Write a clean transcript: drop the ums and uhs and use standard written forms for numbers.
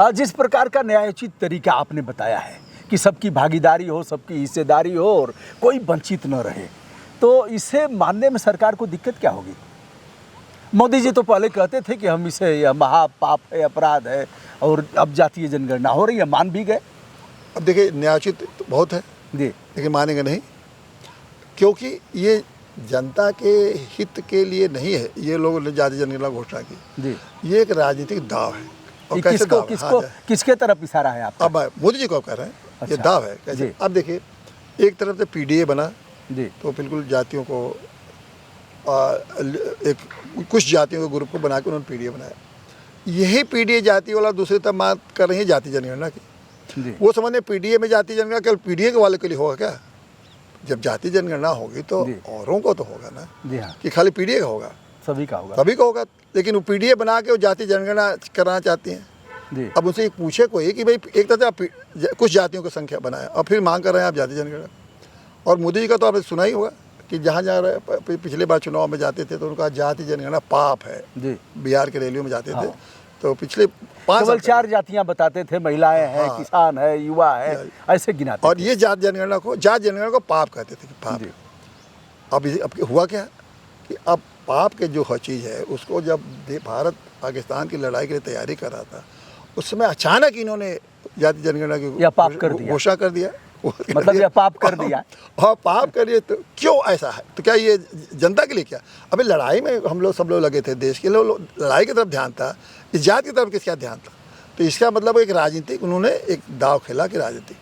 जिस प्रकार का न्यायोचित तरीका आपने बताया है कि सबकी भागीदारी हो, सबकी हिस्सेदारी हो और कोई वंचित न रहे, तो इसे मानने में सरकार को दिक्कत क्या होगी? मोदी जी तो पहले कहते थे कि हम इसे यह महापाप है, अपराध है, और अब जातीय जनगणना हो रही है, मान भी गए। अब देखिए न्यायोचित तो बहुत है जी, लेकिन मानेंगे नहीं, क्योंकि ये जनता के हित के लिए नहीं है। ये लोगों ने जातीय जनगणना घोषणा की जी, ये एक राजनीतिक दाव है। और ये कैसे किसको दाव है? किसको किसके तरफ इशारा है आपका? अब मोदी जी को कह रहे हैं ये अच्छा। दाव है कैसे? जी। अब देखिए एक तरफ से पीडीए बना जी, तो बिल्कुल जातियों को एक कुछ जातियों के ग्रुप को बना के उन्होंने पीडीए बनाया। यही पीडीए जाति वाला दूसरी तरफ बात कर रही है जाति जनगणना की। जी, वो समझने पीडीए में जाति जनगणना केवल पीडीए के वाले के लिए होगा क्या? जब जाति जनगणना होगी तो जी। औरों को तो होगा ना, जी हाँ, कि खाली पीडीए का होगा? सभी का होगा। सभी को होगा। लेकिन वो पीडीए बना के वो जाति जनगणना कराना चाहती हैं। जी, अब उनसे पूछे कोई कि भाई एक तरह से आप कुछ जातियों की संख्या बनाए और फिर मांग कर रहे हैं आप जाति जनगणना। और मोदी जी का तो आपने सुना ही होगा कि जहाँ जहाँ पिछले बार चुनाव में जाते थे तो उनका जाति जनगणना पाप है। जी, बिहार के रैलियों में जाते थे हाँ। तो पिछले 5 केवल साल 4 जातियां बताते थे, महिलाएं हैं, हाँ। किसान है, युवा है, ऐसे गिनाते और थे। ये जाति जनगणना को पाप कहते थे कि पाप। जी, अब हुआ क्या कि अब पाप के जो हर चीज़ है उसको जब भारत पाकिस्तान की लड़ाई के लिए तैयारी कर रहा था उस समय अचानक इन्होंने जाति जनगणना की यह पाप कर दिया। घोषणा कर दिया। मतलब यह पाप कर दिया। हाँ पाप करिए तो क्यों ऐसा है? तो क्या ये जनता के लिए क्या? अभी लड़ाई में हम लोग सब लोग लगे थे, देश के लोग लड़ाई की तरफ ध्यान था, इस जात की तरफ किसका ध्यान था? तो इसका मतलब एक राजनीतिक उन्होंने एक दाव खेला कि राजनीतिक